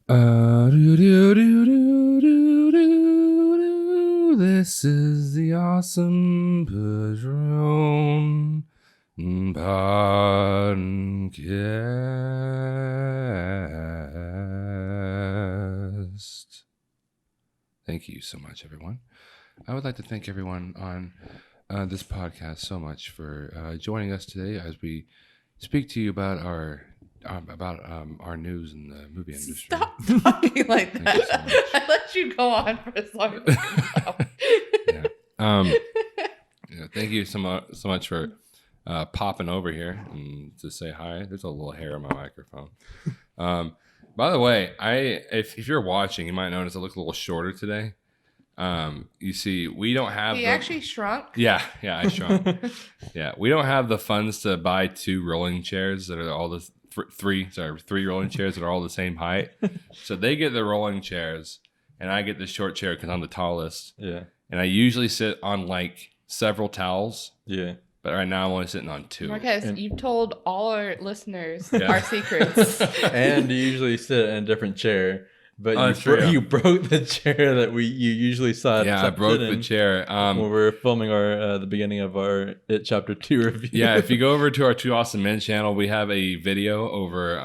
This is the awesome Padron podcast. Thank you so much, everyone. I would like to thank everyone on this podcast so much for joining us today as we speak to you about our news in the movie industry. Stop talking like that. So I let you go on for as long as Thank you so much for popping over here and to say hi. There's a little hair on my microphone. By the way, if you're watching, you might notice I look a little shorter today. You see, we don't have. He actually shrunk. Yeah, I shrunk. Yeah, we don't have the funds to buy 2 rolling chairs that are all the 3 rolling chairs that are all the same height. So they get the rolling chairs, and I get the short chair because I'm the tallest. Yeah. And I usually sit on like several towels. Yeah. But right now I'm only sitting on 2. Marquez, you've told all our listeners our secrets. And you usually sit in a different chair. But you broke the chair that you usually sat. Yeah, I broke the chair. When we were filming the beginning of our It Chapter 2 review. Yeah, if you go over to our Two Awesome Men channel, we have a video over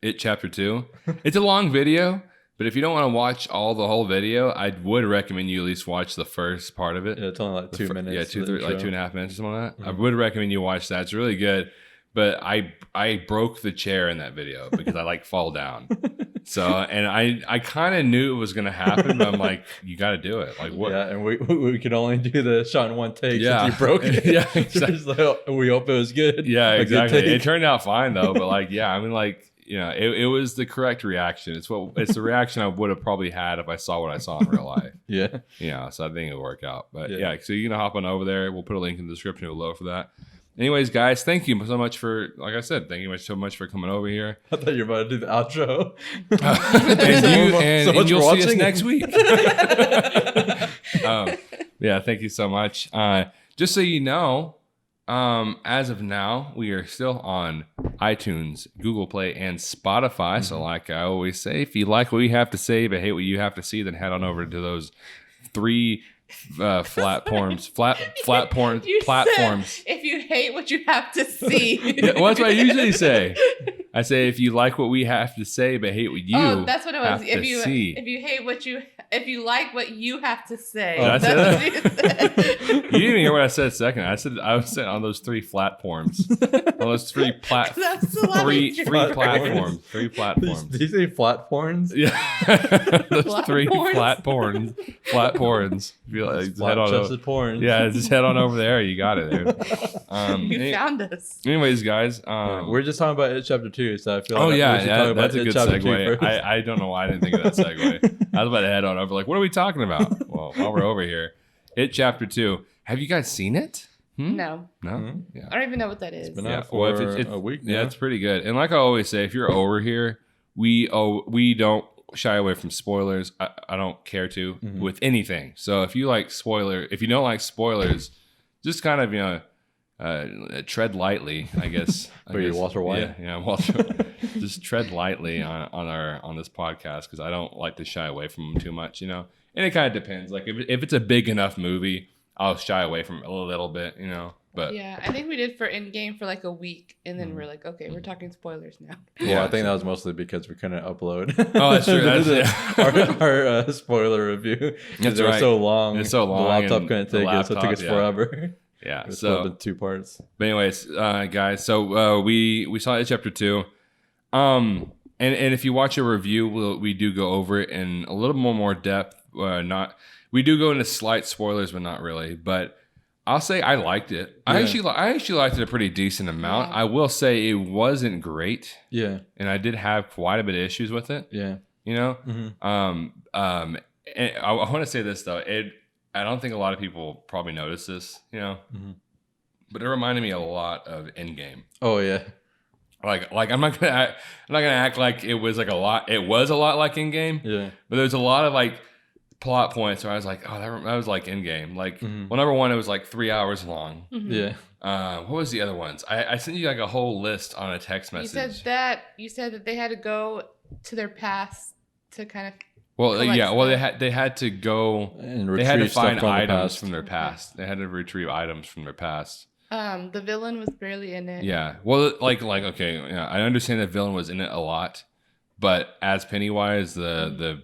It Chapter 2. It's a long video, but if you don't want to watch the whole video, I would recommend you at least watch the first part of it. Yeah, it's only like 2 minutes. Yeah, like 2.5 minutes or something like that. Mm-hmm. I would recommend you watch that. It's really good. But I broke the chair in that video because I fall down. So, and I kind of knew it was going to happen, but I'm like, you got to do it. Like, what? Yeah, and we could only do the shot in one take since you broke it. Yeah, exactly. We hope it was good. Yeah, exactly. It turned out fine though, but it was the correct reaction. It's the reaction I would have probably had if I saw what I saw in real life. Yeah. Yeah, so I think it'll work out. But yeah, so you can hop on over there. We'll put a link in the description below for that. Anyways, guys, thank you so much for, like I said, thank you so much for coming over here. I thought you were about to do the outro. And you'll see us next week. Yeah, thank you so much. Just so you know, as of now, we are still on iTunes, Google Play, and Spotify. Mm-hmm. So like I always say, if you like what we have to say but hate what you have to see, then head on over to those 3 platforms. If you hate what you have to see. Yeah, well, that's what I usually say. I say if you like what we have to say but hate what you that's what it was. If you like what you have to say. That's what you said. You didn't even hear what I said second. I was saying on those 3 platforms. On those 3 platforms. 3 platforms. 3 platforms. Did you say platforms? Yeah. Those 3 platforms. Platforms. Just head on over. Yeah, just head on over there. You got it, dude. You found us. Anyways, guys, we're just talking about It Chapter 2, so I feel like that's a good segue. I don't know why I didn't think of that segue. I was about to head on over. Like, what are we talking about? Well, while we're over here, It Chapter 2. Have you guys seen it? No. Mm-hmm. Yeah. I don't even know what that is. It's been out for a week now. Yeah, it's pretty good. And like I always say, if you're over here, we don't shy away from spoilers. I don't care to with anything. So if you don't like spoilers, just kind of tread lightly, I guess. You're Walter White. Yeah, Walter. Just tread lightly on this podcast because I don't like to shy away from them too much, And it kind of depends. Like if it's a big enough movie, I'll shy away from it a little bit, But yeah, I think we did for Endgame for like a week, and then we're like, okay, we're talking spoilers now. Yeah, I think that was mostly because we couldn't upload. Oh, that's true. our spoiler review because it was so long. It's so long. The laptop couldn't take it, so it took us forever. Yeah, it's split in 2 parts. But anyways, guys, so we saw it Chapter 2. And if you watch a review, we do go over it in a little more depth. We do go into slight spoilers, but not really. But I'll say I liked it. Yeah. I actually liked it a pretty decent amount. Yeah. I will say it wasn't great. Yeah. And I did have quite a bit of issues with it. Yeah. And I want to say this though. I don't think a lot of people probably notice this, but it reminded me a lot of Endgame. Oh yeah. Like I'm not gonna act like it was like a lot. It was a lot like Endgame. Yeah. But there's a lot of like plot points where I was like, oh, that was like Endgame. Like, well, number one, it was like 3 hours long. Mm-hmm. Yeah. What was the other ones? I sent you like a whole list on a text message. You said that they had to go to their past to kind of. Well, yeah. Well, stuff. they had to go And they had to retrieve stuff find from the items past. from their past. They had to retrieve items from their past. The villain was barely in it. Yeah. Well, like okay. Yeah, I understand the villain was in it a lot, but as Pennywise, the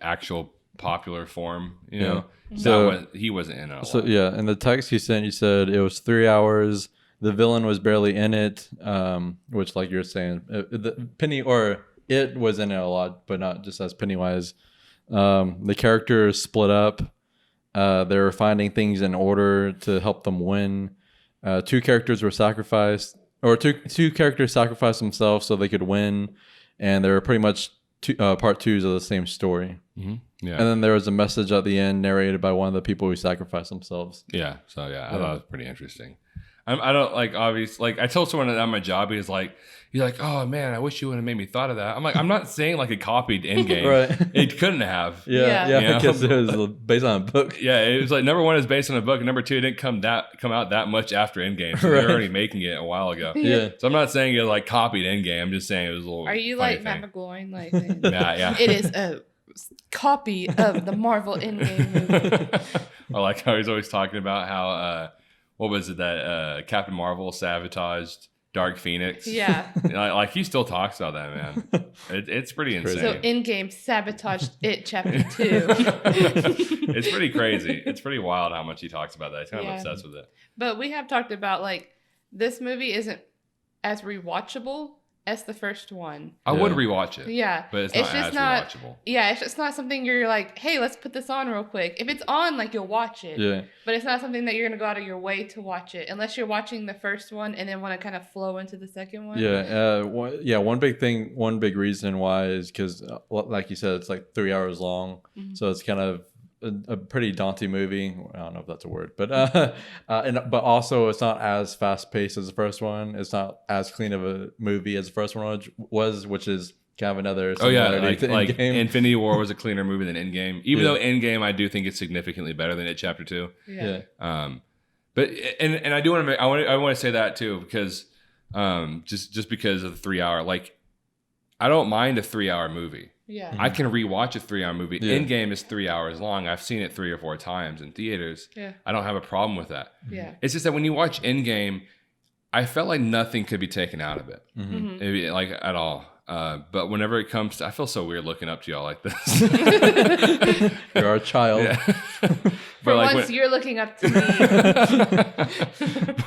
actual popular form, you know, So he wasn't in it a lot. So yeah, in the text you sent, you said it was 3 hours. The villain was barely in it, which, like you're saying, it was in it a lot, but not just as Pennywise. The characters split up. They were finding things in order to help them win. Two characters were sacrificed, or two characters sacrificed themselves so they could win, and they were pretty much part twos of the same story. Mm-hmm. Yeah. And then there was a message at the end narrated by one of the people who sacrificed themselves. Yeah. So yeah, I thought it was pretty interesting. I don't like obviously like I told someone at my job, he's like, oh man, I wish you would have made me thought of that. I'm like, I'm not saying like it copied Endgame. Right. It couldn't have. Yeah, because it was based on a book. Yeah, it was like number one is based on a book, and number two, it didn't come out that much after Endgame. So they're already making it a while ago. Yeah. So I'm not saying it like copied Endgame. I'm just saying it was a little. Are you like Matt McGloin? Like, yeah. It is a copy of the Marvel Endgame movie. I like how he's always talking about how what was it that Captain Marvel sabotaged Dark Phoenix? Yeah. Like he still talks about that, man. It's pretty insane. So Endgame sabotaged it chapter 2. It's pretty crazy. It's pretty wild how much he talks about that. He's kind of obsessed with it. But we have talked about like this movie isn't as rewatchable as the first one. I would rewatch it. Yeah. But it's not as rewatchable. Yeah, it's just not something you're like, hey, let's put this on real quick. If it's on, like you'll watch it. Yeah. But it's not something that you're gonna go out of your way to watch it unless you're watching the first one and then want to kind of flow into the second one. Yeah. One big reason why is because, like you said, it's like 3 hours long, so it's kind of a pretty daunting movie. I don't know if that's a word, but but also it's not as fast paced as the first one. It's not as clean of a movie as the first one was, which is kind of another similarity to like Endgame. Infinity War was a cleaner movie than Endgame. Even though Endgame, I do think it's significantly better than It Chapter 2. Yeah. But and I do want to I want to say that too because just because of the 3 hour, like I don't mind a 3 hour movie. Yeah. I can rewatch a 3 hour movie. Yeah. Endgame is 3 hours long. I've seen it 3 or 4 times in theaters. Yeah. I don't have a problem with that. Yeah. It's just that when you watch Endgame, I felt like nothing could be taken out of it, maybe like at all. But whenever it comes to, I feel so weird looking up to y'all like this. You're our child. Yeah. For like once you're looking up to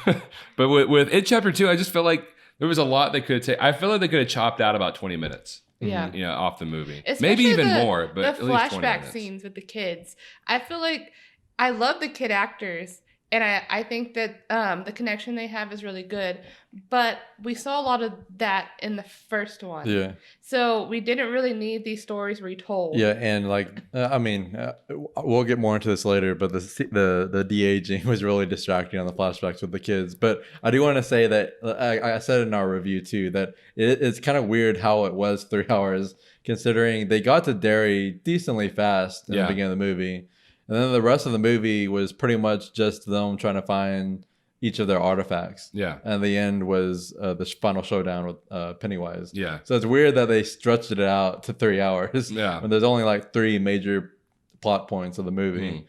me. But with It Chapter 2, I just felt like there was a lot they could take. I feel like they could have chopped out about 20 minutes. Yeah. You know, off the movie. Especially maybe even more, but the at least 20 flashback minutes. scenes with the kids. I feel like I love the kid actors. And I think that the connection they have is really good. But we saw a lot of that in the first one. Yeah. So we didn't really need these stories retold. Yeah, and like we'll get more into this later, but the de-aging was really distracting on the flashbacks with the kids. But I do want to say that I said in our review too that it's kind of weird how it was 3 hours, considering they got to Derry decently fast in the beginning of the movie. And then the rest of the movie was pretty much just them trying to find each of their artifacts. Yeah. And the end was the final showdown with Pennywise. Yeah. So it's weird that they stretched it out to 3 hours. Yeah. When there's only like 3 major plot points of the movie.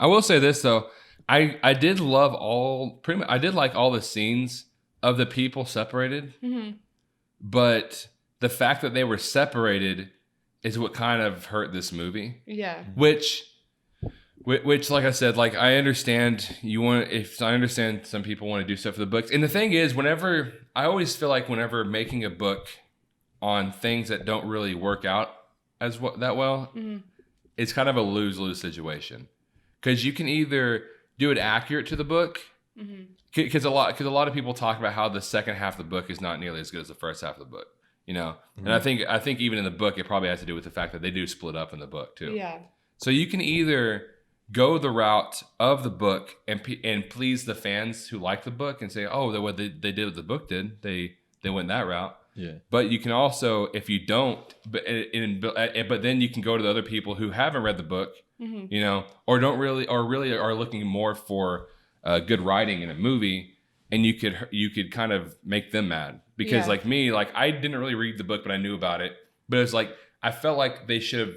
I will say this though, I did love I did like all the scenes of the people separated. Mm-hmm. But the fact that they were separated is what kind of hurt this movie. Yeah. Which, like I said, like I understand I understand some people want to do stuff for the books. And the thing is, I always feel like whenever making a book on things that don't really work out that well, it's kind of a lose-lose situation. Because you can either do it accurate to the book, because a lot of people talk about how the second half of the book is not nearly as good as the first half of the book. You know, and I think even in the book, it probably has to do with the fact that they do split up in the book too. Yeah. So you can either go the route of the book and please the fans who like the book and say, oh, what they did what the book did. They went that route. Yeah. But you can also, if you don't, but then you can go to the other people who haven't read the book, you know, or really are looking more for good writing in a movie, and you could kind of make them mad because like me, like I didn't really read the book, but I knew about it. But it was like, I felt like they should have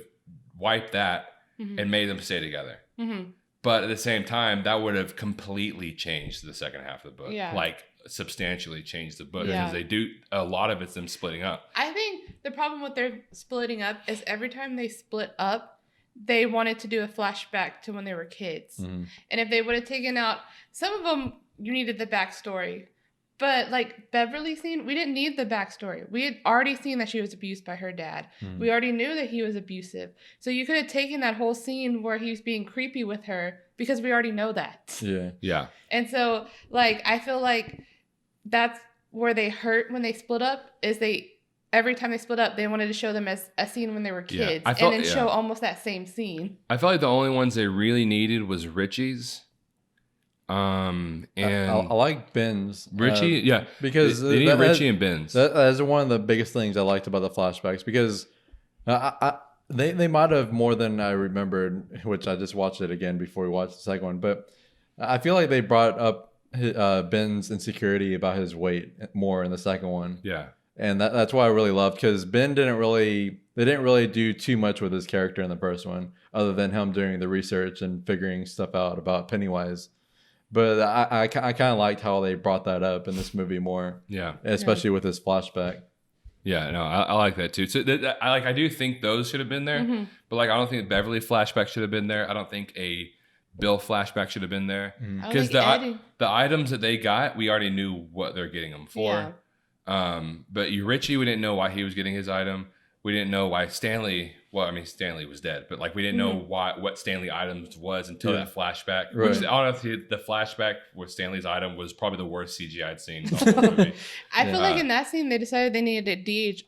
wiped that Mhm. and made them stay together. Mhm. But at the same time, that would have completely changed the second half of the book. Yeah. Like substantially changed the book Yeah. because they do a lot of it's them splitting up. I think the problem with their splitting up is every time they split up, they wanted to do a flashback to when they were kids. Mhm. And if they would have taken out some of them, you needed the backstory. But like Beverly's scene, we didn't need the backstory. We had already seen that she was abused by her dad. Mhm. We already knew that he was abusive. So you could have taken that whole scene where he was being creepy with her because we already know that. Yeah. Yeah. And so like I feel like that's where they hurt when they split up is every time they split up, they wanted to show them as a scene when they were Yeah. kids I felt- and then yeah. show almost that same scene. I felt like the only ones they really needed was Richie's. And I like Ben's. Richie, yeah. Because They need Richie and Ben's. That's one of the biggest things I liked about the flashbacks because they might have more than I remembered, which I just watched it again before we watched the second one. But I feel like they brought up Ben's insecurity about his weight more in the second one. Yeah. And that's why I really loved because Ben they didn't really do too much with his character in the first one other than him doing the research and figuring stuff out about Pennywise. But I kind of liked how they brought that up in this movie more. Yeah. Especially with his flashback. Yeah, no, I like that too. So I do think those should have been there, Mhm. but like I don't think the Beverly flashback should have been there. I don't think a Bill flashback should have been there I don't because think Eddie- the items that they got, we already knew what they're getting them for. But Richie, we didn't know why he was getting his item. We didn't know why Stanley. Well, I mean Stanley was dead, but like we didn't know what Stanley items was until that flashback. Right. Which honestly, the flashback with Stanley's item was probably the worst CGI I'd seen in the whole movie. I feel like in that scene they decided they needed to de-age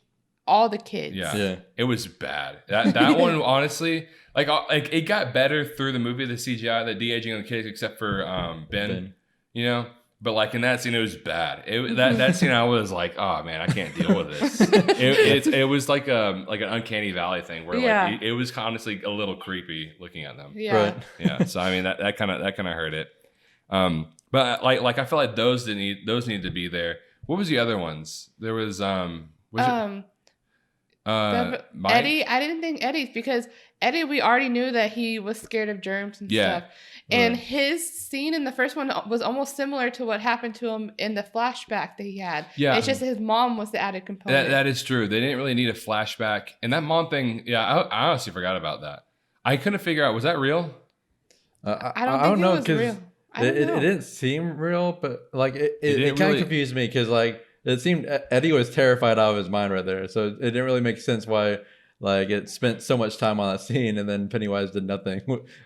all the kids. Yeah. It was bad. That one, honestly, like it got better through the movie, the CGI, the de-aging of the kids, except for Ben, you know. But like in that scene, it was bad. That scene, I was like, oh man, I can't deal with this. It was like an uncanny valley thing where like it was honestly a little creepy looking at them. Yeah. Right. Yeah. So I mean that kind of hurt it. But like I feel like those need to be there. What was the other ones? There was Mike? Eddie, I didn't think Eddie's because Eddie, we already knew that he was scared of germs and stuff. And his scene in the first one was almost similar to what happened to him in the flashback that he had. Yeah. It's just his mom was the added component. That is true. They didn't really need a flashback. And that mom thing, yeah, I honestly forgot about that. I couldn't figure out, was that real? I don't know because it didn't seem real, but like it kind of confused me because like it seemed Eddie was terrified out of his mind right there. So it didn't really make sense why like it spent so much time on that scene and then Pennywise did nothing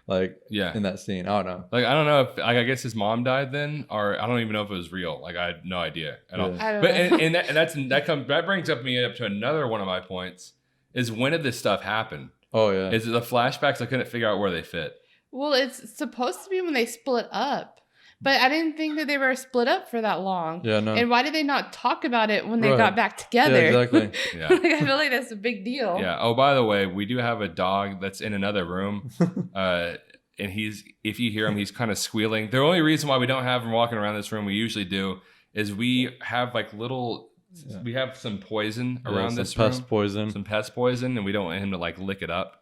in that scene. I don't know. Like I don't know if I guess his mom died then, or I don't even know if it was real. Like I had no idea at all. I don't But know. that brings up to another one of my points is when did this stuff happen? Oh yeah. Is it the flashbacks? I couldn't figure out where they fit. Well, it's supposed to be when they split up. But I didn't think that they were split up for that long. Yeah, no. And why did they not talk about it when they Right. got back together? Yeah, exactly. Yeah. Like, I feel like that's a big deal. Yeah. Oh, by the way, we do have a dog that's in another room. And if you hear him, he's kind of squealing. The only reason why we don't have him walking around this room, we usually do, is we have like we have some poison around this room. Some pest poison, and we don't want him to like lick it up.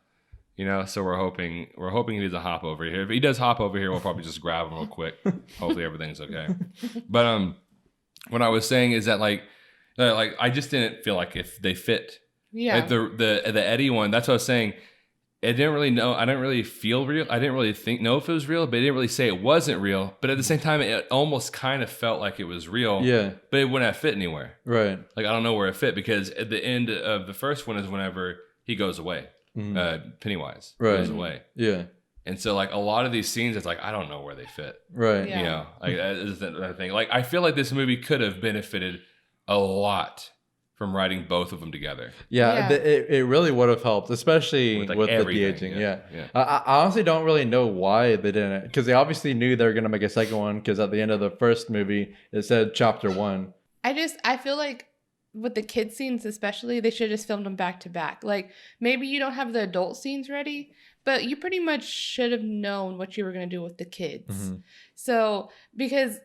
You know, so we're hoping he doesn't hop over here. If he does hop over here, we'll probably just grab him real quick. Hopefully everything's okay. But what I was saying is that like I just didn't feel like if they fit. Yeah. Like the Eddie one, that's what I was saying. I didn't really know. I didn't really feel real. I didn't really know if it was real, but they didn't really say it wasn't real. But at the same time, it almost kind of felt like it was real. Yeah. But it wouldn't have fit anywhere. Right. Like I don't know where it fit because at the end of the first one is whenever he goes away. Pennywise goes away. Yeah. And so like a lot of these scenes, it's like I don't know where they fit. Right. Yeah. You know, like that is the thing. Like I feel like this movie could have benefited a lot from writing both of them together. Yeah. It really would have helped, especially With, like, with the everything, de-aging. yeah. I honestly don't really know why they didn't, because they obviously knew they were going to make a second one, because at the end of the first movie, it said chapter 1. I feel like with the kid scenes especially, they should have just filmed them back to back. Like maybe you don't have the adult scenes ready, but you pretty much should have known what you were going to do with the kids. Mm-hmm. So because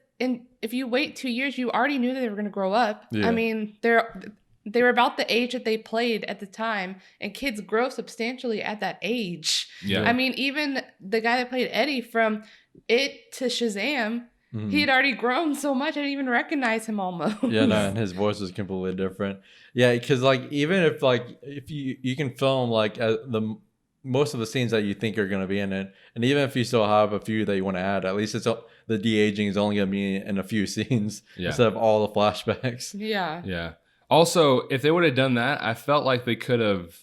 if you wait 2 years, you already knew that they were going to grow up. Yeah. I mean, they were about the age that they played at the time, and kids grow substantially at that age. Yeah. I mean, even the guy that played Eddie from It to Shazam, he had already grown so much I didn't even recognize him almost. Yeah, no, and his voice was completely different. Yeah, because like even if you can film like the most of the scenes that you think are going to be in it, and even if you still have a few that you want to add, at least the de-aging is only going to be in a few scenes instead of all the flashbacks. Yeah. Yeah. Also, if they would have done that, I felt like they could have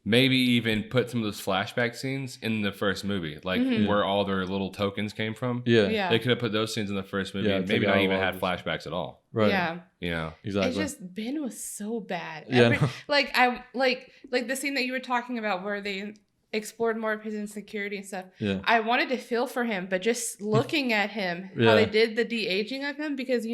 maybe even put some of those flashback scenes in the first movie, like where all their little tokens came from. Yeah. They could have put those scenes in the first movie and maybe not even had flashbacks at all. Right. Yeah. You know. Exactly. It's just Ben was so bad. Yeah. Like the scene that you were talking about where they explored more of his insecurity and stuff. Yeah. I wanted to feel for him, but just looking at him, how they did the de-aging of him, because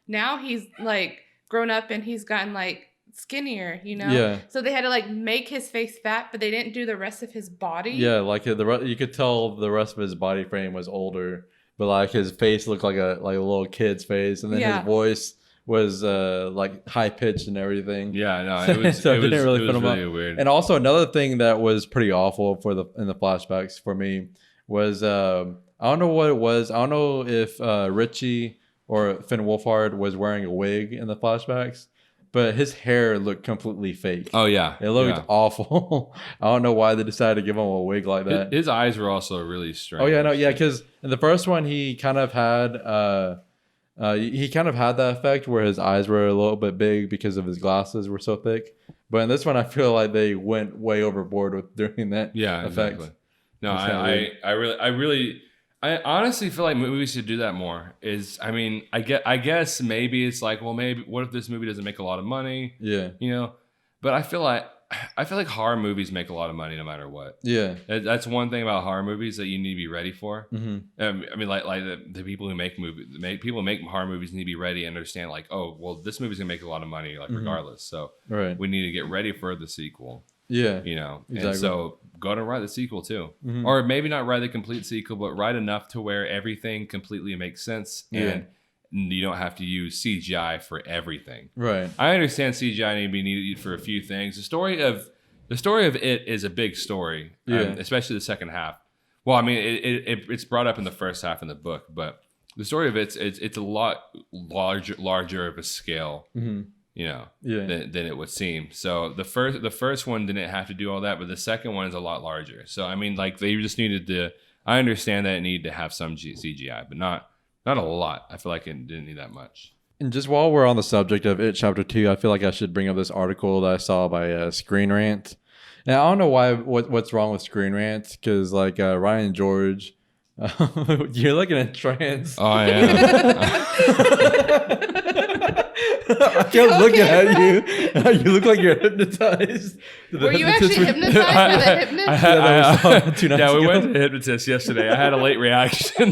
now he's like grown up and he's gotten like skinnier, Yeah. so they had to like make his face fat, but they didn't do the rest of his body. Yeah, like you could tell the rest of his body frame was older, but like his face looked like a little kid's face, and then his voice was like high pitched and everything. Yeah, no, it was so it was really fit him really up. weird. And also another thing that was pretty awful in the flashbacks for me was I don't know what it was. I don't know if Richie or Finn Wolfhard was wearing a wig in the flashbacks, but his hair looked completely fake. Oh yeah, it looked awful. I don't know why they decided to give him a wig like that. His eyes were also really strange. Oh yeah, no, yeah, because in the first one he kind of had that effect where his eyes were a little bit big because of his glasses were so thick. But in this one, I feel like they went way overboard with doing that. Yeah, effect. exactly. No, I honestly feel like movies should do that more. I guess maybe it's like, well, maybe what if this movie doesn't make a lot of money? Yeah. But I feel like horror movies make a lot of money no matter what. Yeah. That's one thing about horror movies that you need to be ready for. Mm-hmm. I mean, like the people who make people who make horror movies need to be ready and understand like, oh, well, this movie's gonna make a lot of money, like regardless. So we need to get ready for the sequel. Yeah. Exactly. And so go to write the sequel too. Mm-hmm. Or maybe not write the complete sequel, but write enough to where everything completely makes sense and you don't have to use CGI for everything. Right. I understand CGI need to be needed for a few things. The story of It is a big story, especially the second half. Well, I mean, it's brought up in the first half in the book, but the story of it's a lot larger of a scale. Mm-hmm. Than it would seem. So the first one didn't have to do all that, but the second one is a lot larger. So I mean, like they just needed to. I understand that it needed to have some CGI, but not a lot. I feel like it didn't need that much. And just while we're on the subject of It Chapter 2, I feel like I should bring up this article that I saw by Screen Rant. Now I don't know what's wrong with Screen Rant because like Ryan George, you're looking at trans. Oh yeah. I kept looking at you. You look like you're hypnotized. Were you actually hypnotized by the hypnotist? We went to a hypnotist yesterday. I had a late reaction.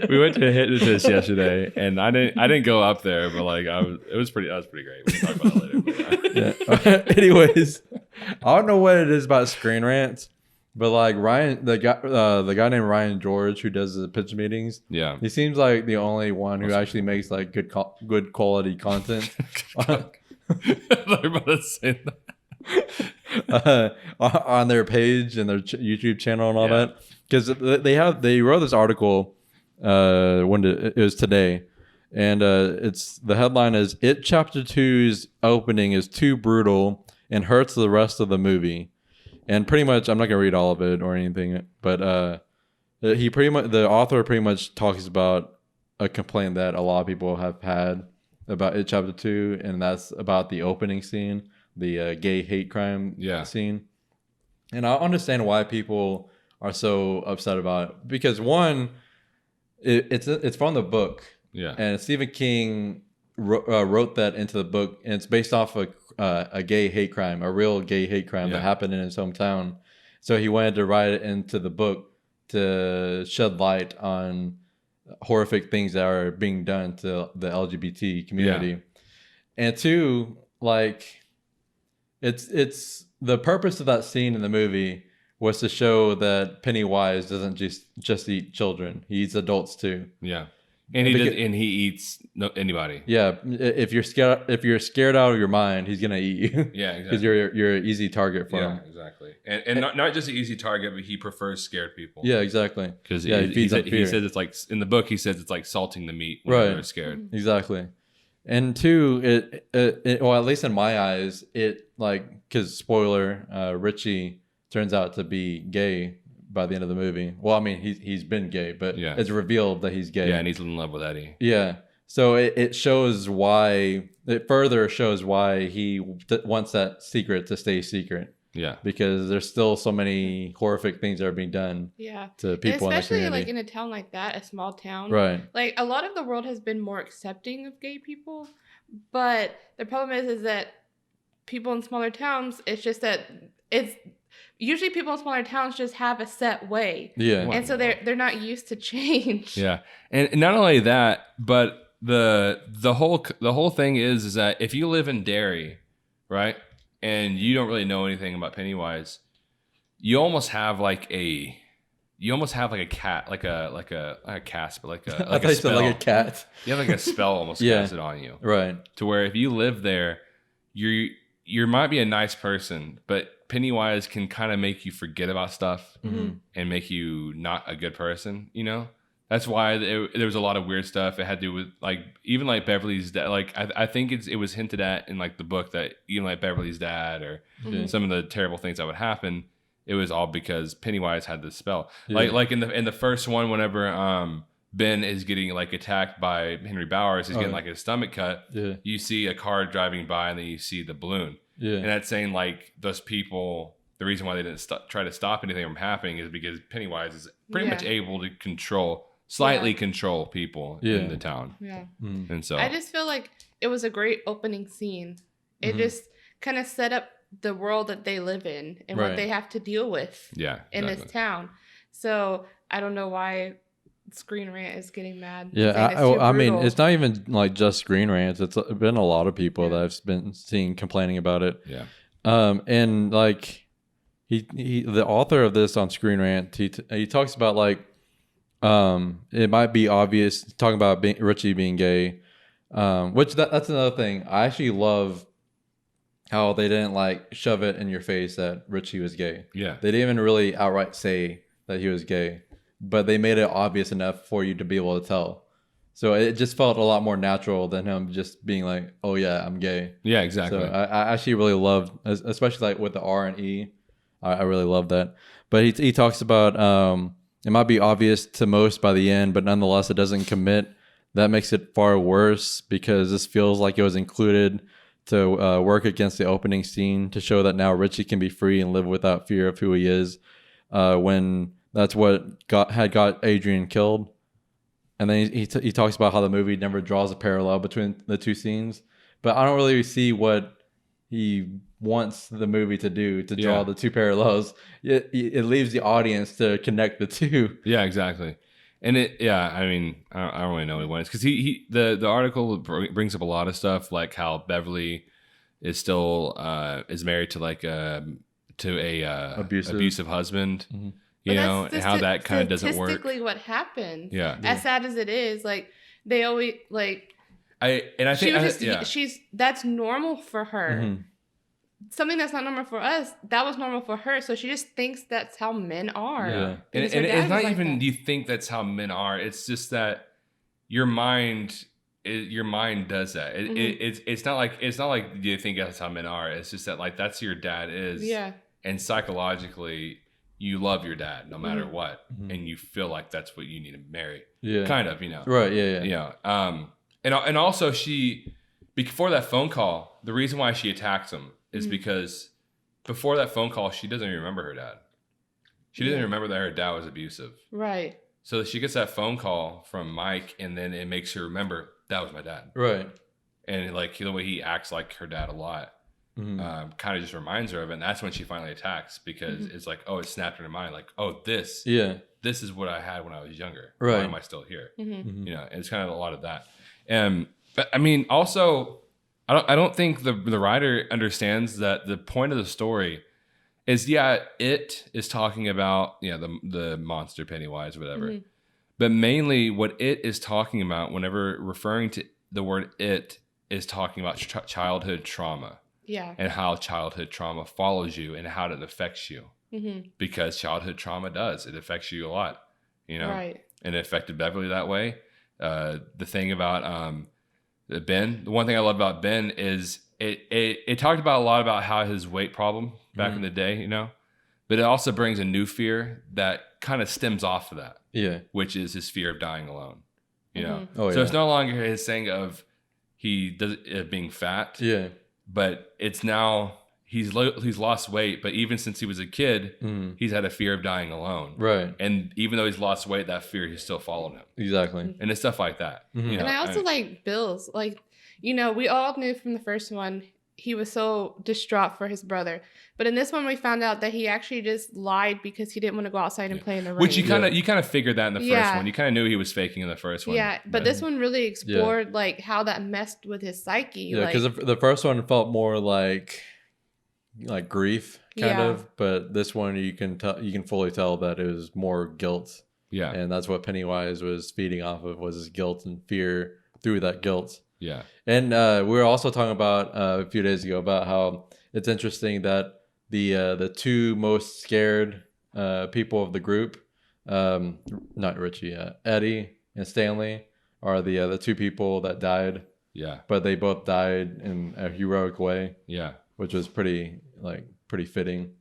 We went to a hypnotist yesterday, and I didn't go up there, but like that was pretty great. We can talk about it later. Anyways, I don't know what it is about Screen Rants. But like Ryan, the guy named Ryan George who does the pitch meetings, he seems like the only one who actually makes like good quality content. I'm about to say that. On their page and their YouTube channel and all that, because they wrote this article it was today, and the headline is It Chapter 2's opening is too brutal and hurts the rest of the movie. And pretty much, I'm not gonna read all of it or anything, but the author pretty much talks about a complaint that a lot of people have had about It Chapter 2, and that's about the opening scene, the gay hate crime scene. And I understand why people are so upset about it because one, it's from the book, and Stephen King wrote that into the book, and it's based off a gay hate crime, a real gay hate crime that happened in his hometown. So he wanted to write it into the book to shed light on horrific things that are being done to the LGBT community. And two, like it's the purpose of that scene in the movie was to show that Pennywise doesn't just eat children; he eats adults too. And he eats anybody. Yeah, if you're scared out of your mind, he's gonna eat you. Yeah, exactly. Because you're an easy target for him. Exactly. And not just an easy target, but he prefers scared people. Yeah, exactly. Because he says it's like in the book. He says it's like salting the meat when they're scared. Exactly. And two, it well, at least in my eyes, it like because spoiler, Richie turns out to be gay by the end of the movie. Well, I mean, he's been gay, but it's revealed that he's gay. Yeah, and he's in love with Eddie. Yeah. So it shows why, it further shows why he wants that secret to stay secret. Yeah. Because there's still so many horrific things that are being done to people in the community. Especially like in a town like that, a small town. Right. Like a lot of the world has been more accepting of gay people. But the problem is that people in smaller towns, it's just that it's usually people in smaller towns just have a set way. Yeah. And so they're not used to change. Yeah. And not only that, but the whole thing is that if you live in Derry, right? And you don't really know anything about Pennywise, you almost have like a cat, like a cast, but like a I thought you said like a cat. You have like a spell almost casted on you, right? To where if you live there, you might be a nice person, but Pennywise can kind of make you forget about stuff and make you not a good person. You know, that's why there was a lot of weird stuff. It had to do with like even like Beverly's dad. Like I think it was hinted at in like the book that even like Beverly's dad or some of the terrible things that would happen. It was all because Pennywise had this spell. Yeah. Like in the first one, whenever Ben is getting like attacked by Henry Bowers, he's getting like his stomach cut. Yeah. You see a car driving by, and then you see the balloon. Yeah. And that's saying like those people. The reason why they didn't try to stop anything from happening is because Pennywise is pretty much able to slightly control people in the town. Yeah. And so I just feel like it was a great opening scene. It just kind of set up the world that they live in and what they have to deal with in this town. So I don't know why Screen Rant is getting mad. Yeah, I mean, it's not even like just Screen Rant. It's been a lot of people that I've been seeing complaining about it. Yeah. And like he the author of this on Screen Rant, he talks about like it might be obvious, talking about Richie being gay, which that's another thing. I actually love how they didn't like shove it in your face that Richie was gay. Yeah. They didn't even really outright say that he was gay, but they made it obvious enough for you to be able to tell. So it just felt a lot more natural than him just being like, "Oh yeah, I'm gay." Yeah, exactly. So I actually really loved, especially like with the R and E. I really love that. But he talks about it might be obvious to most by the end, but nonetheless, it doesn't commit. That makes it far worse because this feels like it was included to work against the opening scene to show that now Richie can be free and live without fear of who he is, when that's what got Adrian killed. And then he talks about how the movie never draws a parallel between the two scenes, but I don't really see what he wants the movie to do to draw the two parallels. It leaves the audience to connect the two. Yeah, exactly. And I mean, I don't really know what he wants because the article brings up a lot of stuff like how Beverly is still is married to like a abusive husband, you know, and how that kind of doesn't work. Statistically, what happened? Yeah. As sad as it is, like they always like. I think she's that's normal for her. Mm-hmm. Something that's not normal for us, that was normal for her. So she just thinks that's how men are. Yeah. And it's not even you think that's how men are. It's just that your mind does that. It's not like you think that's how men are. It's just that like that's who your dad is. Yeah. And psychologically, you love your dad no matter what, and you feel like that's what you need to marry. Yeah. Kind of, you know. Right. Yeah. Yeah. And also before that phone call, the reason why she attacks him is because before that phone call, she doesn't even remember her dad. She doesn't remember that her dad was abusive. Right. So she gets that phone call from Mike, and then it makes her remember that was my dad. Right. And like the way he acts like her dad a lot, kind of just reminds her of it. And that's when she finally attacks because it's like, oh, it snapped in her mind. Like, oh, this is what I had when I was younger. Right. Why am I still here? You know, and it's kind of a lot of that. But I mean, also, I don't think the writer understands that the point of the story is it is talking about the monster Pennywise or whatever, But mainly what it is talking about whenever referring to the word it is talking about childhood trauma. Yeah. And how childhood trauma follows you and how it affects you. Mm-hmm. Because childhood trauma does. It affects you a lot, you know? Right. And it affected Beverly that way. The thing about Ben, the one thing I love about Ben is it talked about a lot about how his weight problem back in the day, you know? But it also brings a new fear that kind of stems off of that. Yeah. Which is his fear of dying alone, you know? Oh, so it's no longer his thing of being fat. Yeah. But it's now he's lost weight, but even since he was a kid, he's had a fear of dying alone. Right. And even though he's lost weight, that fear he's still following him. Exactly. And it's stuff like that. Mm-hmm. You know, and I also like Bill's. Like, you know, we all knew from the first one he was so distraught for his brother. But in this one, we found out that he actually just lied because he didn't want to go outside and play in the rain. Which you kind of figured that in the first one. You kind of knew he was faking in the first one. Yeah, but this one really explored like how that messed with his psyche. Yeah, because the first one felt more like grief kind of, but this one you can fully tell that it was more guilt. Yeah, and that's what Pennywise was feeding off of, was his guilt and fear through that guilt. Yeah, and we were also talking about a few days ago about how it's interesting that the two most scared people of the group, not Richie, Eddie and Stanley, are the two people that died. Yeah, but they both died in a heroic way. Yeah, which was pretty fitting,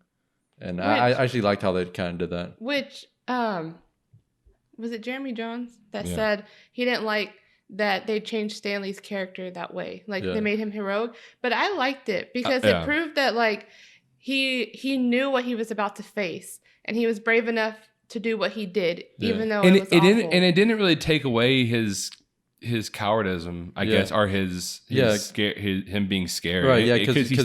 and I actually liked how they kind of did that. Which was it Jeremy Johns that said he didn't like that they changed Stanley's character that way, they made him heroic. But I liked it because it proved that he knew what he was about to face, and he was brave enough to do what he did, even though it was awful. It didn't really take away his cowardism, I guess, or his him being scared. Right? Yeah, because he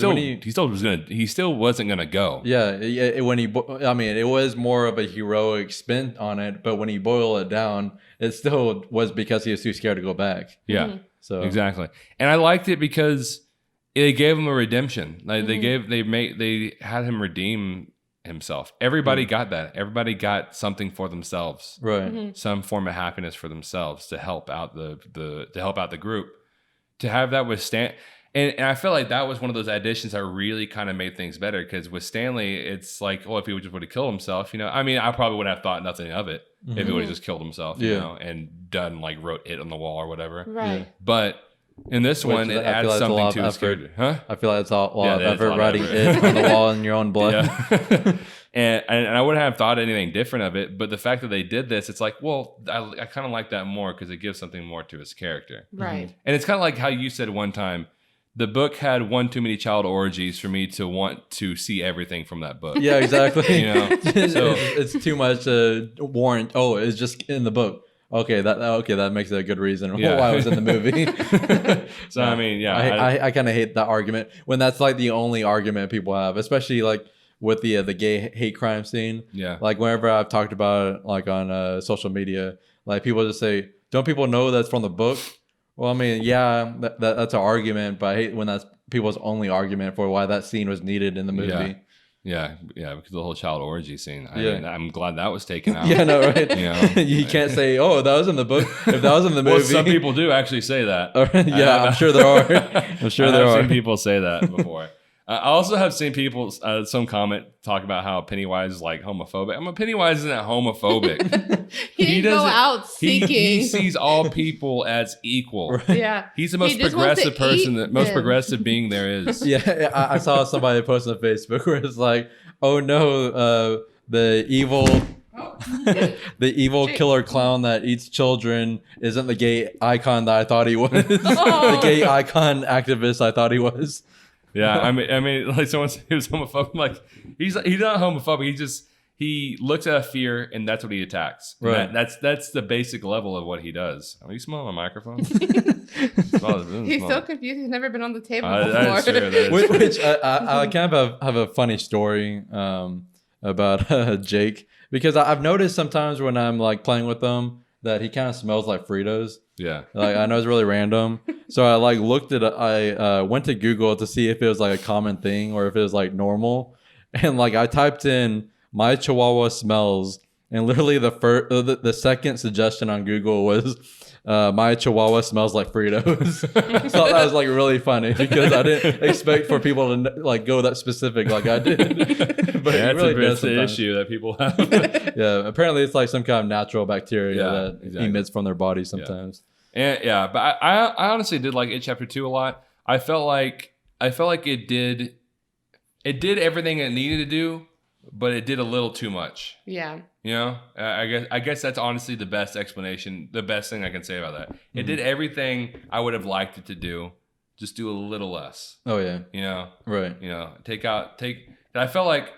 still wasn't gonna go. Yeah, it was more of a heroic spin on it, but when he boiled it down, it still was because he was too scared to go back. Yeah, so exactly. And I liked it because they gave him a redemption. They had him redeem himself. Everybody got that. Everybody got something for themselves, right? Mm-hmm. Some form of happiness for themselves to help out the group. To have that with Stan, and I feel like that was one of those additions that really kind of made things better. Because with Stanley, it's like, if he just would have killed himself, you know. I mean, I probably would have thought nothing of it if he would have just killed himself, you know, and done wrote it on the wall or whatever, right? But in this one, it adds something to his character. Huh? I feel like it's a lot of effort writing it on the wall in your own blood. Yeah. and I wouldn't have thought anything different of it, but the fact that they did this, it's like, well, I kind of like that more because it gives something more to his character. Right. And it's kind of like how you said one time, the book had one too many child orgies for me to want to see everything from that book. Yeah, exactly. You know? So it's too much to warrant. Oh, it's just in the book. Okay, that makes it a good reason why I was in the movie. So I mean, I kind of hate that argument when that's the only argument people have, especially with the gay hate crime scene. Yeah, whenever I've talked about it on social media, people just say, "Don't people know that's from the book?" Well, I mean, yeah, that's an argument, but I hate when that's people's only argument for why that scene was needed in the movie. Yeah, because the whole child orgy scene. I'm glad that was taken out. Yeah, no, right. You know, you can't say, "Oh, that was in the book." If that was in the movie, well, some people do actually say that. Yeah, I'm sure there are. I'm sure there are. I've seen people say that before. I also have seen people, some comment talk about how Pennywise is homophobic. Pennywise isn't homophobic. he doesn't go out seeking. He sees all people as equal. Right. Yeah, he's the most progressive person, the most progressive being there is. Yeah, I saw somebody post on Facebook where it's like, "Oh no, the evil killer clown that eats children isn't the gay icon that I thought he was. The gay icon activist I thought he was." Yeah, I mean, someone said he was homophobic. He's not homophobic. He looks at a fear and that's what he attacks. Right. That's the basic level of what he does. Are you smelling my microphone? He's so confused. He's never been on the table before. That is true. Which I kind of have a funny story about Jake, because I've noticed sometimes when I'm playing with him that he kind of smells like Fritos. Yeah. I know it's really random. So I I went to Google to see if it was a common thing or if it was normal. And I typed in "my Chihuahua smells," And literally the second suggestion on Google was my Chihuahua smells like Fritos. I thought that was like really funny because I didn't expect for people to like go that specific like I did. But yeah, that's the issue that people have. Yeah, apparently it's like some kind of natural bacteria that emits from their body sometimes. And but I honestly did like It Chapter 2 a lot. I felt like it did everything it needed to do, but it did a little too much. Yeah. You know, I guess that's honestly the best explanation, the best thing I can say about that. It did everything I would have liked it to do, just do a little less. Oh yeah. You know. Right. You know, I felt like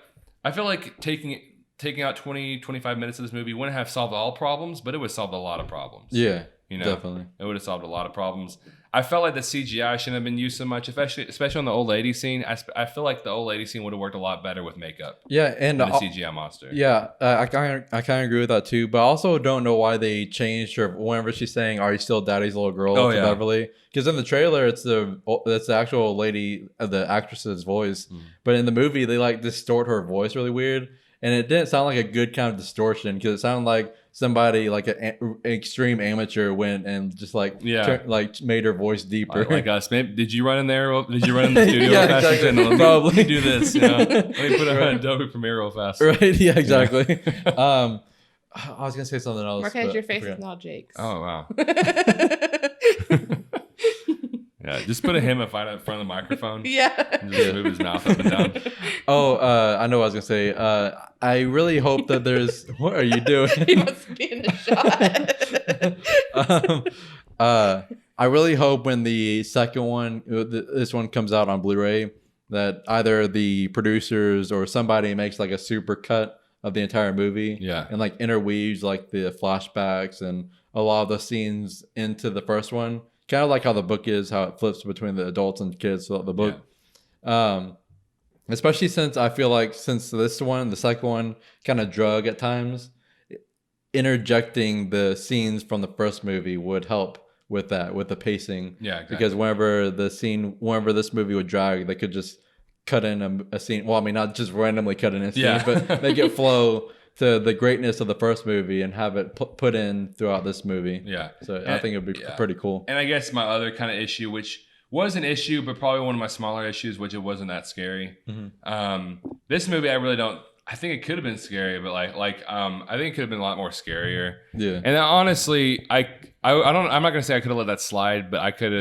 taking out 20-25 minutes of this movie wouldn't have solved all problems, but it would have solved a lot of problems. Yeah. You know, definitely. It would have solved a lot of problems. I felt like the CGI shouldn't have been used so much, especially on the old lady scene. I feel like the old lady scene would have worked a lot better with makeup. Yeah, and the CGI monster. Yeah, I kind of agree with that too. But I also don't know why they changed her whenever she's saying, "Are you still Daddy's little girl?" to Beverly. Because in the trailer, it's the actual lady, the actress's voice. But in the movie, they like distort her voice really weird, and it didn't sound like a good kind of distortion because it sounded like somebody like an extreme amateur went and just like made her voice deeper. Like us. Maybe, did you run in there? Did you run in the studio? Yeah, exactly. Probably do this. You know? Let me put on Adobe Premiere real fast. Right. Yeah. Exactly. I was gonna say something else. Marquez, your face is now Jake's. Oh wow. Yeah, just put him in front of the microphone. Yeah. And just move his mouth up and down. Oh, I know what I was going to say. I really hope that there's... What are you doing? He wants to be in the shot. I really hope when the second one, this one comes out on Blu-ray, that either the producers or somebody makes like a super cut of the entire movie. Yeah. And like interweaves like the flashbacks and a lot of the scenes into the first one. Kind of like how the book is, how it flips between the adults and kids throughout the book. Yeah. Especially since I feel like this one, the second one, kind of drug at times, interjecting the scenes from the first movie would help with that, with the pacing. Yeah, exactly. Because whenever this movie would drag, they could just cut in a scene. Well, I mean, not just randomly cut in a scene, but make it flow to the greatness of the first movie and have it put in throughout this movie. Yeah. So I think it'd be pretty cool. And I guess my other kind of issue, which was an issue, but probably one of my smaller issues, which it wasn't that scary. This movie, I think it could have been scary, but I think it could have been a lot more scarier. Yeah. And honestly, I'm not gonna say I could have let that slide, but I could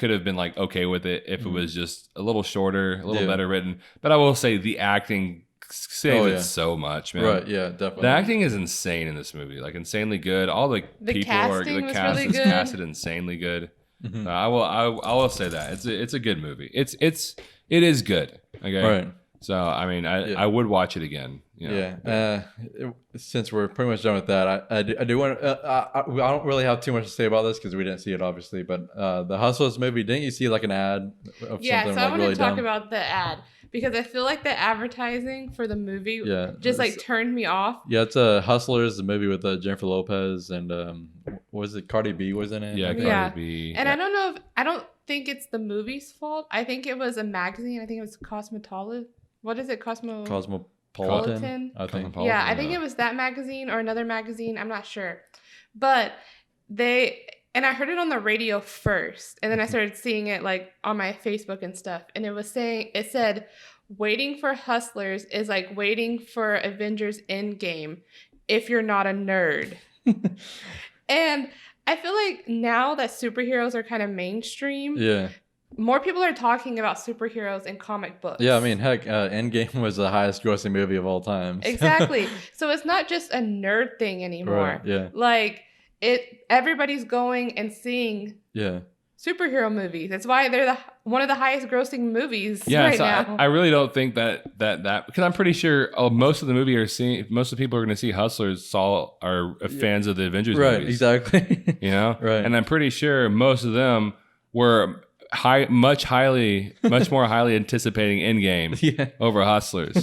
have been like okay with it if it was just a little shorter, a little better written. But I will say the acting saves it so much, man. Right, yeah, definitely. The acting is insane in this movie, like insanely good. All the people are casted insanely good. I will say that it's a good movie. It is good. Okay, right. So I mean, I would watch it again. You know? Yeah. Since we're pretty much done with that, I do want. I don't really have too much to say about this because we didn't see it obviously. But the Hustlers movie, didn't you see like an ad of something so like I want really to talk dumb? about the ad. Because I feel like the advertising for the movie just like turned me off. Yeah, it's Hustlers, the movie with Jennifer Lopez and was it Cardi B was in it? Yeah, Cardi B. And I don't think it's the movie's fault. I think it was a magazine. I think it was Cosmetology. What is it? Cosmopolitan. I think. Yeah, I think it was that magazine or another magazine. I'm not sure. But and I heard it on the radio first, and then I started seeing it like on my Facebook and stuff. And it said, waiting for Hustlers is like waiting for Avengers Endgame if you're not a nerd. And I feel like now that superheroes are kind of mainstream, more people are talking about superheroes in comic books. Yeah, I mean, heck, Endgame was the highest grossing movie of all time. So. Exactly. So it's not just a nerd thing anymore. Right, yeah. Like, everybody's going and seeing superhero movies. That's why they're one of the highest grossing movies right now. I really don't think that because I'm pretty sure most of the people are going to see Hustlers are fans of the Avengers movies. Right, exactly. You know? Right. And I'm pretty sure most of them were much more highly anticipating Endgame over Hustlers,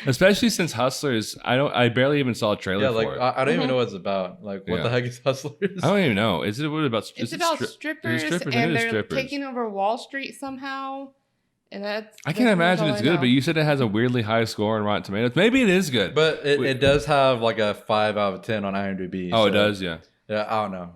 especially since Hustlers I barely even saw a trailer for it. I don't even know what it's about. Like, what the heck is Hustlers? I don't even know. Is it about? It's about strippers, and they're taking over Wall Street somehow. And that's I can't imagine it's good, but you said it has a weirdly high score on Rotten Tomatoes. Maybe it is good. But it does have like a 5 out of 10 on IMDb. Oh, so, it does? Yeah. Yeah, I don't know.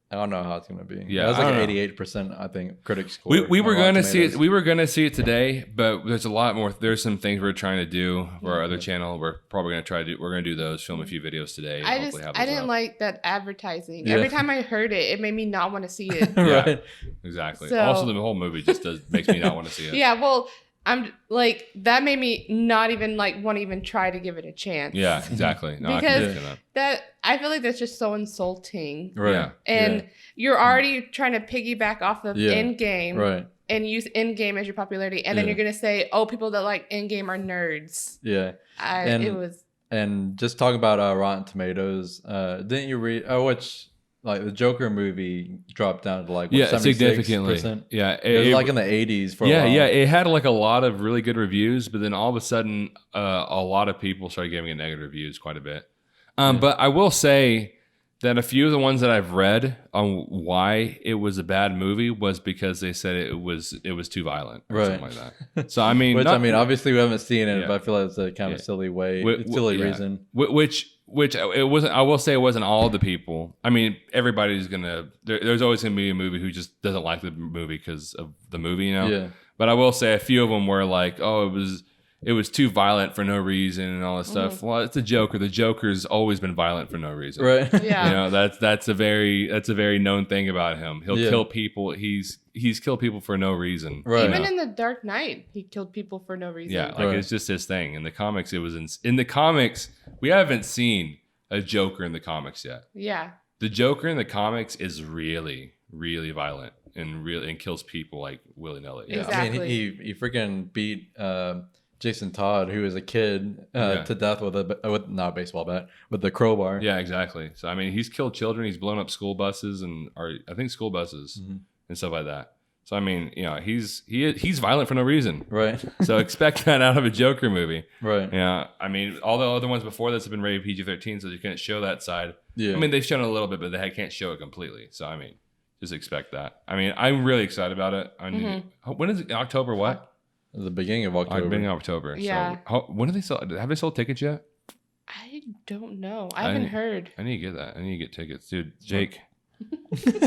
I don't know how it's gonna be. Yeah, it was like an 88%, I think, critic score. We were gonna see it. We were gonna see it today, but there's a lot more. There's some things we're trying to do for our other channel. We're probably gonna try to do. We're gonna do those. Film a few videos today. I didn't like that advertising. Yeah. Every time I heard it, it made me not want to see it. Right. Yeah, exactly. So, also, the whole movie just makes me not want to see it. Yeah. Well, I'm like that made me not even like want to even try to give it a chance. Yeah, exactly. No, because I feel like that's just so insulting. Right. Yeah. And you're already trying to piggyback off of Endgame. Right. And use Endgame as your popularity, and then you're gonna say, "Oh, people that like Endgame are nerds." Yeah. It was. And just talking about Rotten Tomatoes, didn't you read? Which. Like the Joker movie dropped down to like 76%. Significantly. Yeah, it was like in the 80s for a while. Yeah, it had like a lot of really good reviews, but then all of a sudden, a lot of people started giving it negative reviews quite a bit. But I will say that a few of the ones that I've read on why it was a bad movie was because they said it was too violent or something like that. So I mean, obviously we haven't seen it, but I feel like it's a kind of silly reason. Which it wasn't. I will say it wasn't all the people. I mean, everybody's gonna. There's always gonna be a movie who just doesn't like the movie because of the movie, you know. Yeah. But I will say a few of them were like, "Oh, it was too violent for no reason," and all this stuff. Well, it's a Joker. The Joker's always been violent for no reason, right? Yeah. You know, that's a very known thing about him. He'll kill people. He's killed people for no reason. Right. Even in the Dark Knight, he killed people for no reason. Yeah, like it's just his thing. In the comics, it was in the comics. We haven't seen a Joker in the comics yet. Yeah. The Joker in the comics is really, really violent and kills people like willy-nilly. Yeah. Exactly. I mean, he freaking beat Jason Todd, who was a kid, to death with not a baseball bat, with the crowbar. Yeah, exactly. So I mean, he's killed children. He's blown up school buses and stuff like that. So I mean, you know, he's violent for no reason, right? So expect that out of a Joker movie, right? Yeah, I mean, all the other ones before this have been rated PG-13, so you can't show that side. Yeah, I mean, they've shown it a little bit, but they can't show it completely. So I mean, just expect that. I mean, I'm really excited about it. When is it? October? What? The beginning of October. Beginning of October. Yeah. So when do they sell? Have they sold tickets yet? I don't know. I haven't heard. I need to get that. I need to get tickets, dude. Jake.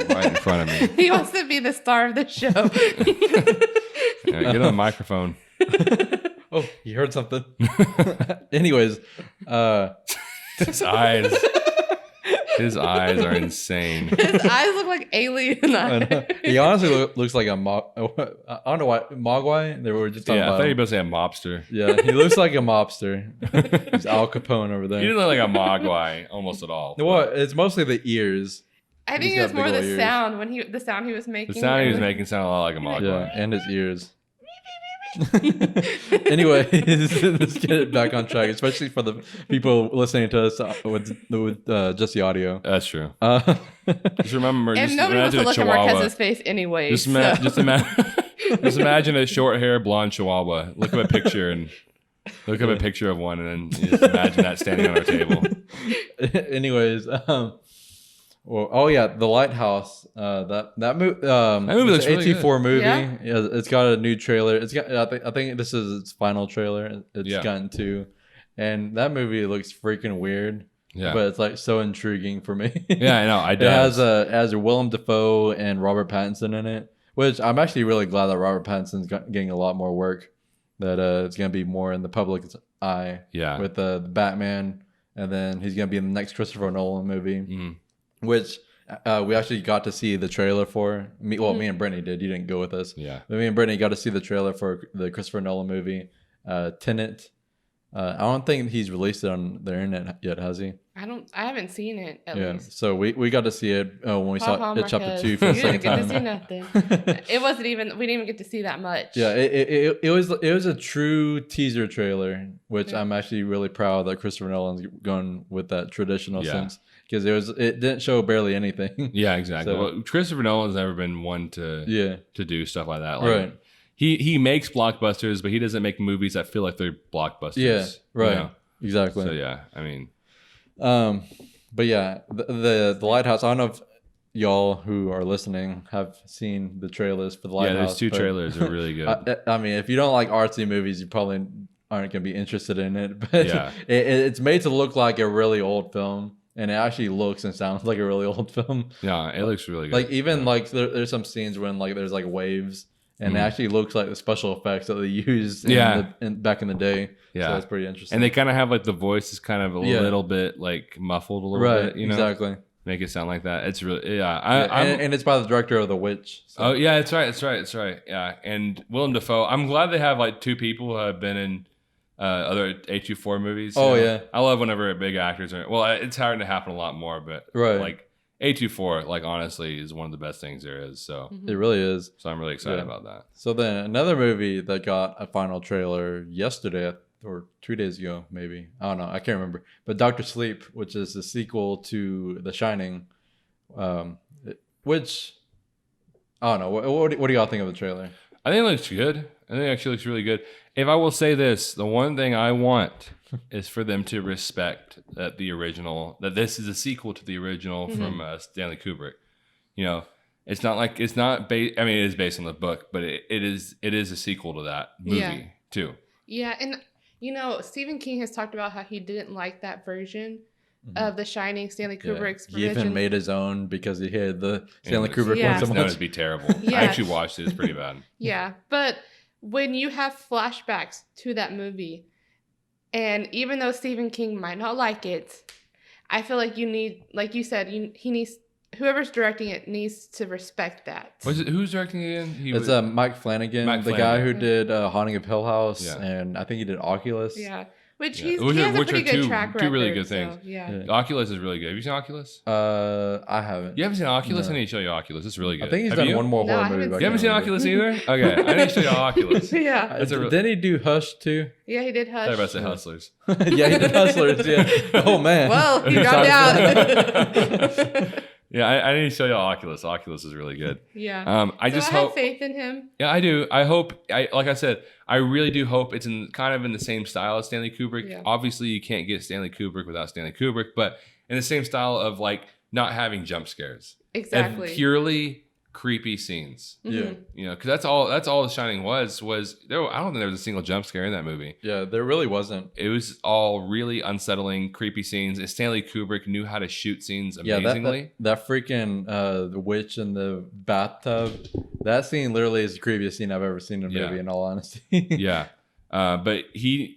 Right in front of me. He wants to be the star of the show. Yeah, get on the microphone. Oh, you heard something. Anyways, his eyes are insane. His eyes look like alien eyes. He honestly looks like a I don't know why Mogwai. They were just talking about. I thought you were supposed to say a mobster. Yeah, he looks like a mobster. He's Al Capone over there. He doesn't look like a Mogwai almost at all. Well, it's mostly the ears. I think it was more the sound the sound he was making. The sound he was making sounded a lot like a Mogwai. Yeah, and his ears. Anyway, let's get it back on track, especially for the people listening to us with just the audio. That's true. Just remember, and nobody wants to look at Marquez's face anyway. Just imagine a short-haired blonde Chihuahua. Look up a picture of one, and then just imagine that standing on our table. Anyways, the Lighthouse. That movie. That movie looks really good. A24 movie. Yeah, it's got a new trailer. It's got. I think this is its final trailer. It's gotten to, and that movie looks freaking weird. Yeah, but it's like so intriguing for me. Yeah, I know. It has Willem Dafoe and Robert Pattinson in it, which I'm actually really glad that Robert Pattinson's getting a lot more work. That it's gonna be more in the public's eye. Yeah, with the Batman, and then he's gonna be in the next Christopher Nolan movie. Mm-hmm. Which we actually got to see the trailer for. Me and Brittany did. You didn't go with us. Yeah. But me and Brittany got to see the trailer for the Christopher Nolan movie, Tenet. I don't think he's released it on the internet yet, has he? I haven't seen it at least. So we got to see it when we saw it, chapter 2 for the second time. You didn't get to see nothing. It wasn't even. We didn't even get to see that much. Yeah. It was a true teaser trailer, which I'm actually really proud that Christopher Nolan's going with that traditional sense. Because it didn't show barely anything. Yeah, exactly. So, well, Christopher Nolan's never been one to do stuff like that. Like, right. He makes blockbusters, but he doesn't make movies that feel like they're blockbusters. Yeah, right. You know? Exactly. So yeah, I mean, but yeah, the Lighthouse. I don't know y'all who are listening have seen the trailers for the Lighthouse. Yeah, there's 2 trailers that are really good. I mean, if you don't like artsy movies, you probably aren't going to be interested in it. But yeah. it's made to look like a really old film. And it actually looks and sounds like a really old film. Yeah, it looks really good. Like even like there's some scenes when like there's like waves, and it actually looks like the special effects that they used back in the day. Yeah, so that's pretty interesting. And they kind of have like the voice is kind of a little bit like muffled a little bit. You know, exactly. Make it sound like that. It's really and it's by the director of The Witch. So. Oh yeah, that's right. Yeah, and Willem Dafoe. I'm glad they have like 2 people who have been in other A24 movies. Oh yeah, I love whenever big actors are. Well, it's starting to happen a lot more, but like A24, like honestly, is one of the best things there is. So it really is. So I'm really excited about that. So then another movie that got a final trailer yesterday or 2 days ago, maybe, I don't know, I can't remember. But Doctor Sleep, which is the sequel to The Shining, which I don't know. What do y'all think of the trailer? I think it looks good. I think it actually looks really good. If I will say this, the one thing I want is for them to respect that the original, that this is a sequel to the original from Stanley Kubrick. You know, it's not like it's not based. I mean, it is based on the book, but it is a sequel to that movie too. Yeah, and you know, Stephen King has talked about how he didn't like that version of The Shining, Stanley Kubrick's version. He even made his own because he hated the Stanley Kubrick one so much. It's known to be terrible. I actually watched it. It's pretty bad. Yeah, but when you have flashbacks to that movie, and even though Stephen King might not like it, I feel like you need, like you said, he needs, whoever's directing it needs to respect that. Who's directing it again? It's Mike Flanagan, guy who did Haunting of Hill House, and I think he did Oculus. Yeah. Which he has a pretty good track record. 2 really good things. So, yeah. Oculus is really good. Have you seen Oculus? I haven't. You haven't seen Oculus? No. I need to show you Oculus. It's really good. I think he's done one more horror movie. You haven't seen Oculus either? Okay. I need to show you Oculus. Yeah. Didn't he do Hush too? Yeah, he did Hush. Sorry about the Hustlers. Yeah, he did Hustlers. Yeah. Oh man. Well, he dropped out. Yeah, I need to show you Oculus. Oculus is really good. Yeah. I have faith in him. Yeah, I do. I hope. Like I said, I really do hope it's in the same style as Stanley Kubrick. Yeah. Obviously, you can't get Stanley Kubrick without Stanley Kubrick, but in the same style of like not having jump scares. Exactly. And purely creepy scenes. Yeah. You know, because that's all The Shining was there. I don't think there was a single jump scare in that movie. Yeah, there really wasn't. It was all really unsettling, creepy scenes. And Stanley Kubrick knew how to shoot scenes amazingly. Yeah, that freaking the witch in the bathtub. That scene literally is the creepiest scene I've ever seen in a movie. In all honesty. Yeah, but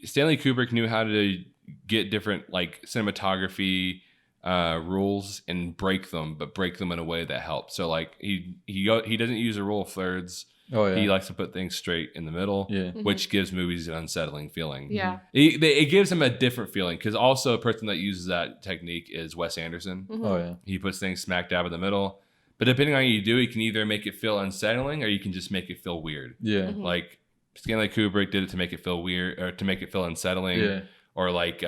Stanley Kubrick knew how to get different like cinematography rules and break them in a way that helps. So like he doesn't use a rule of thirds. Oh yeah. He likes to put things straight in the middle, which gives movies an unsettling feeling. Yeah. It gives him a different feeling because also a person that uses that technique is Wes Anderson. Oh yeah. He puts things smack dab in the middle. But depending on what you do, you can either make it feel unsettling or you can just make it feel weird. Yeah. Like Stanley Kubrick did it to make it feel weird or to make it feel unsettling. Yeah. Or like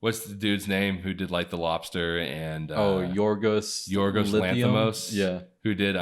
what's the dude's name who did like The Lobster and Yorgos Lanthimos? Yeah. Who did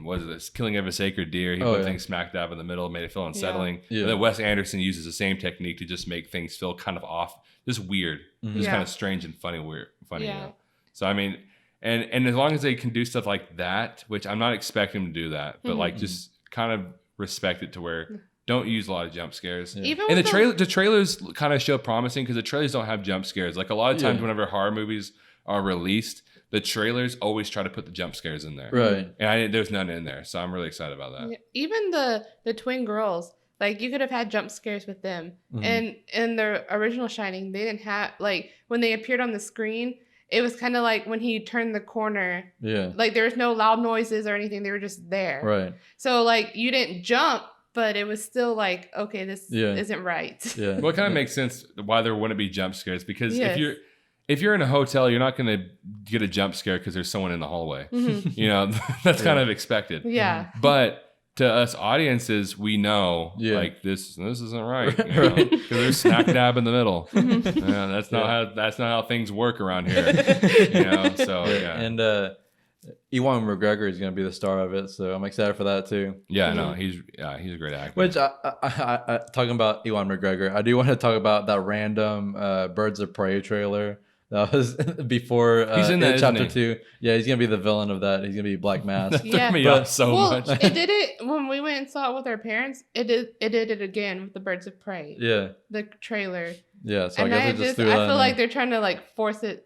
what is this? Killing of a Sacred Deer. He put things smack dab in the middle, made it feel unsettling. Yeah. And then Wes Anderson uses the same technique to just make things feel kind of off, just weird. Just kind of strange and funny. You know? So I mean, and as long as they can do stuff like that, which I'm not expecting them to do that, but like just kind of respect it to where don't use a lot of jump scares. Yeah. And the trailers kind of show promising because the trailers don't have jump scares. Like a lot of times whenever horror movies are released, the trailers always try to put the jump scares in there. Right. And there's none in there. So I'm really excited about that. Yeah. Even the twin girls, like you could have had jump scares with them. And in the original Shining, they didn't have, like when they appeared on the screen, it was kind of like when he turned the corner. Yeah. Like there was no loud noises or anything. They were just there. Right. So like you didn't jump, but it was still like, okay, this isn't right. Yeah. Well, it kind of makes sense why there wouldn't be jump scares because if you're in a hotel, you're not going to get a jump scare because there's someone in the hallway. You know, that's kind of expected. Yeah. But to us audiences, we know like this isn't right. Because they're smack dab in the middle. That's not how things work around here. You know, so And Ewan McGregor is going to be the star of it, so I'm excited for that too. Yeah, no, he's a great actor. Which I talking about Ewan McGregor, I do want to talk about that random Birds of Prey trailer That was before he's in that, chapter 2. Yeah, he's gonna be the villain of that. He's gonna be Black Mask. That threw me off so much. It did it when we went and saw it with our parents. It did it again with the Birds of Prey. Yeah. The trailer. Yeah, so and I guess I feel like they're trying to like force it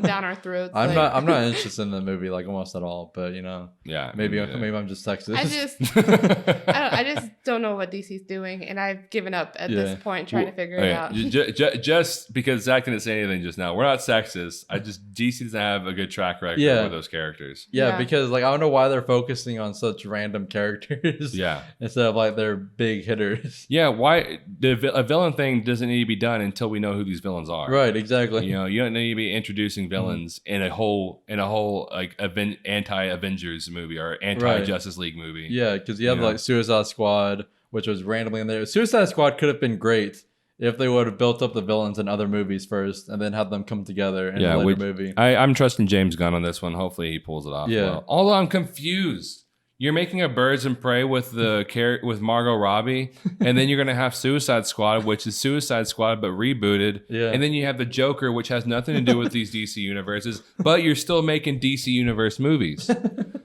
down our throats. I'm not interested in the movie like almost at all, but you know, maybe I'm just sexist. I just don't know what DC's doing, and I've given up at this point trying to figure it out. Just because Zach didn't say anything just now, we're not sexist. DC doesn't have a good track record with those characters. Yeah, because like I don't know why they're focusing on such random characters. Instead of like their big hitters. Yeah, why a villain thing doesn't need to be done until we know who these villains are. Right, exactly. You know, you don't need to be introducing villains in a whole like anti-Avengers movie or anti-Justice League movie. Yeah, because you have like Suicide Squad, which was randomly in there. Suicide Squad could have been great if they would have built up the villains in other movies first and then have them come together in a later movie. I'm trusting James Gunn on this one. Hopefully he pulls it off well. Although I'm confused. You're making a Birds of Prey with Margot Robbie, and then you're gonna have Suicide Squad, which is Suicide Squad but rebooted, and then you have the Joker, which has nothing to do with these DC universes, but you're still making DC universe movies.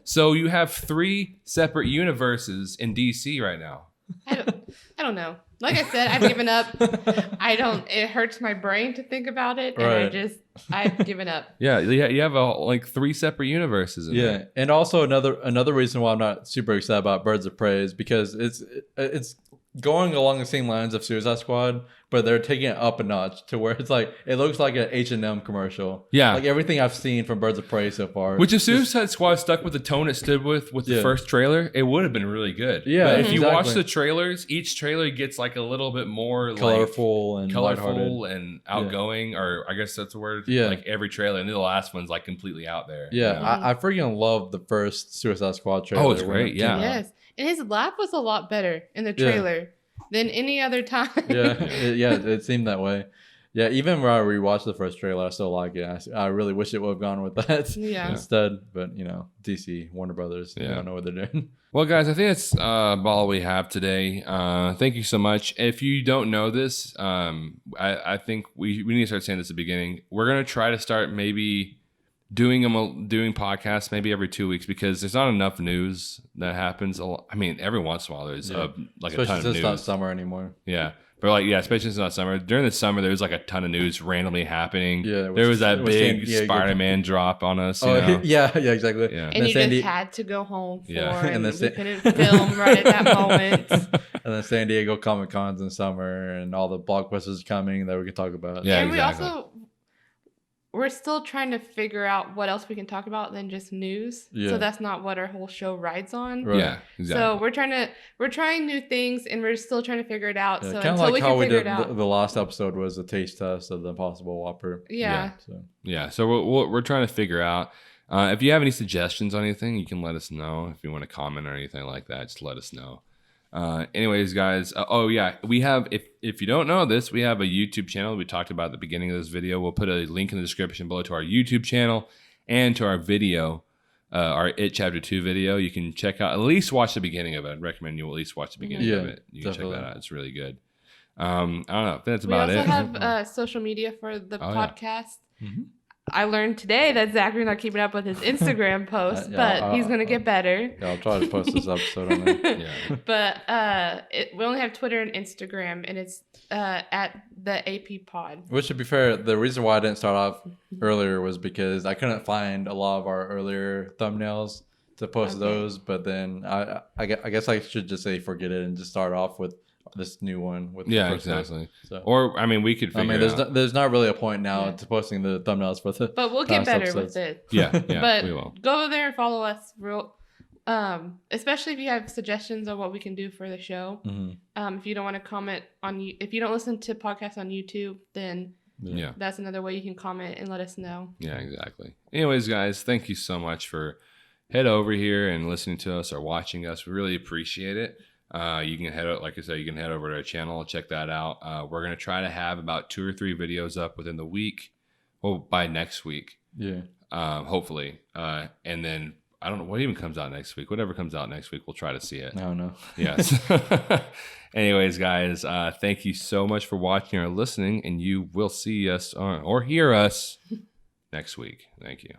So you have 3 separate universes in DC right now. I don't know. Like I said, I've given up. It hurts my brain to think about it, and I've given up. Yeah, you have like 3 separate universes in there. And also another reason why I'm not super excited about Birds of Prey is because it's going along the same lines of Suicide Squad, but they're taking it up a notch to where it's like it looks like an H&M commercial. Yeah, like everything I've seen from Birds of Prey so far. Which if Suicide Squad stuck with the tone it stood with the first trailer, it would have been really good. Yeah, but if you watch the trailers, each trailer gets like a little bit more colorful and outgoing, or I guess that's the word. Yeah, like every trailer, and the last one's like completely out there. Yeah, you know? I freaking love the first Suicide Squad trailer. Oh, it's great. Yeah. Yes, and his laugh was a lot better in the trailer than any other time. It seemed that way. Yeah, even when I rewatched the first trailer, I still like it. I really wish it would have gone with that instead. But, you know, DC, Warner Brothers, they don't know what they're doing. Well, guys, I think that's all we have today. Thank you so much. If you don't know this, I think we need to start saying this at the beginning. We're going to try to start maybe doing podcasts maybe every 2 weeks, because there's not enough news that happens. I mean, every once in a while there's especially a ton of news. It's not summer anymore. Yeah. But especially since it's not summer. During the summer, there was like a ton of news randomly happening. Yeah, there was that big Spider-Man drop on us. You know? Yeah, exactly. Yeah. And you just had to go home and we couldn't film right at that moment. And then San Diego Comic-Con's in summer, and all the blockbusters coming that we can talk about. Yeah, and exactly. We're still trying to figure out what else we can talk about than just news. Yeah. So that's not what our whole show rides on. Right. Yeah, exactly. So we're trying new things, and we're still trying to figure it out. Yeah, so kind of like how we did the last episode was a taste test of the Impossible Whopper. Yeah. So we're trying to figure out. If you have any suggestions on anything, you can let us know. If you want to comment or anything like that, just let us know. Anyways, guys, we have, if you don't know this, we have a YouTube channel we talked about at the beginning of this video. We'll put a link in the description below to our YouTube channel and to our video, our It Chapter 2 video. You can check out, at least watch the beginning of it. I'd recommend you at least watch the beginning of it. You can check that out. It's really good. I don't know. That's about it. We also have social media for the podcast. Mm-hmm. I learned today that Zachary's not keeping up with his Instagram posts, but he's going to get better. Yeah, I'll try to post this episode on there. But we only have Twitter and Instagram, and it's at the AP Pod. Which, to be fair, the reason why I didn't start off earlier was because I couldn't find a lot of our earlier thumbnails to post those. But then I guess I should just say forget it and just start off with this new one with exactly. So, or I mean, we could figure it out. There's not really a point now to posting the thumbnails for the but we'll get better episodes. With it. Yeah, but we will. Go there and follow us especially if you have suggestions on what we can do for the show. Mm-hmm. If you don't want to comment if you don't listen to podcasts on YouTube, then that's another way you can comment and let us know. Yeah, exactly. Anyways, guys, thank you so much for head over here and listening to us or watching us. We really appreciate it. You can head out, like I said, you can head over to our channel, check that out. We're going to try to have about 2 or 3 videos up within the week. Well, by next week. Yeah. Hopefully. And then I don't know what even comes out next week. Whatever comes out next week, we'll try to see it. I don't know. Yes. Anyways, guys, thank you so much for watching or listening, and you will see us or hear us next week. Thank you.